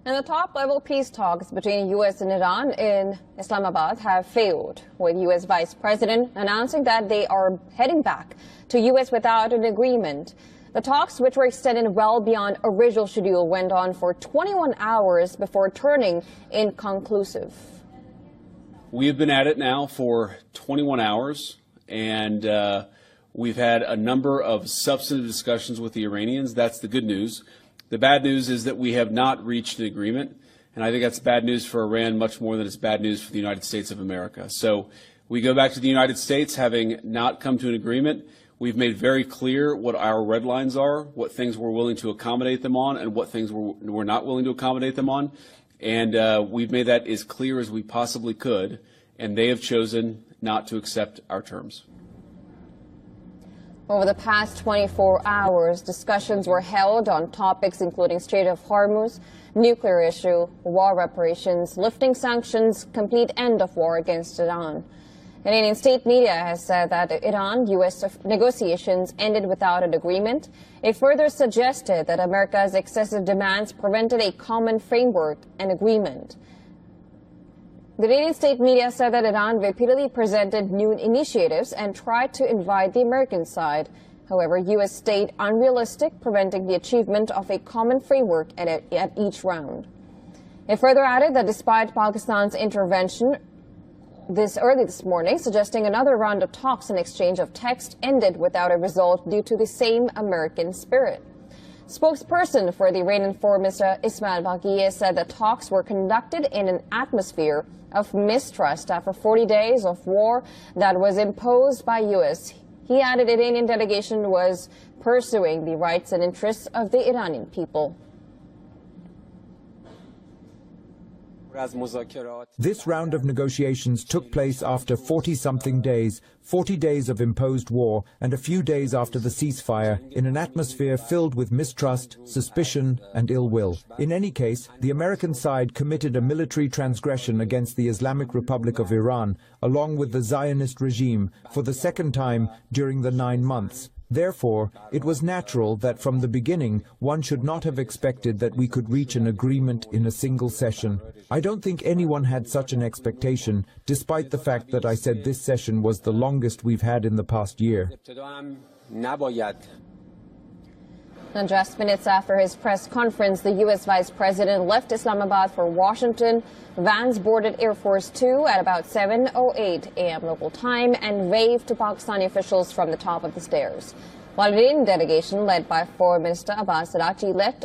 And the top-level peace talks between U.S. and Iran in Islamabad have failed, with U.S. Vice President announcing that they are heading back to U.S. without an agreement. The talks, which were extended well beyond original schedule, went on for 21 hours before turning inconclusive. We have been at it now for 21 hours, and we've had a number of substantive discussions with the Iranians. That's the good news. The bad news is that we have not reached an agreement, and I think that's bad news for Iran much more than it's bad news for the United States of America. So we go back to the United States having not come to an agreement. We've made very clear what our red lines are, what things we're willing to accommodate them on, and what things we're not willing to accommodate them on. And we've made that as clear as we possibly could, and they have chosen not to accept our terms. Over the past 24 hours, discussions were held on topics including Strait of Hormuz, nuclear issue, war reparations, lifting sanctions, complete end of war against Iran. Canadian state media has said that Iran-U.S. negotiations ended without an agreement. It further suggested that America's excessive demands prevented a common framework and agreement. The Canadian state media said that Iran repeatedly presented new initiatives and tried to invite the American side. However, U.S. stayed unrealistic, preventing the achievement of a common framework at each round. It further added that despite Pakistan's intervention early this morning, suggesting another round of talks and exchange of text ended without a result due to the same American spirit. Spokesperson for the Iranian foreign minister Ismail Baghiyeh said that talks were conducted in an atmosphere of mistrust after 40 days of war that was imposed by U.S. He added the Iranian delegation was pursuing the rights and interests of the Iranian people. This round of negotiations took place after 40-something days, 40 days of imposed war, and a few days after the ceasefire, in an atmosphere filled with mistrust, suspicion, and ill will. In any case, the American side committed a military transgression against the Islamic Republic of Iran, along with the Zionist regime, for the second time during the 9 months. Therefore, it was natural that from the beginning one should not have expected that we could reach an agreement in a single session. I don't think anyone had such an expectation, despite the fact that I said this session was the longest we've had in the past year. And just minutes after his press conference, the U.S. Vice President left Islamabad for Washington. Vans boarded Air Force Two at about 7:08 a.m. local time and waved to Pakistani officials from the top of the stairs. While the Indian delegation, led by Foreign Minister Abbas Araghchi, left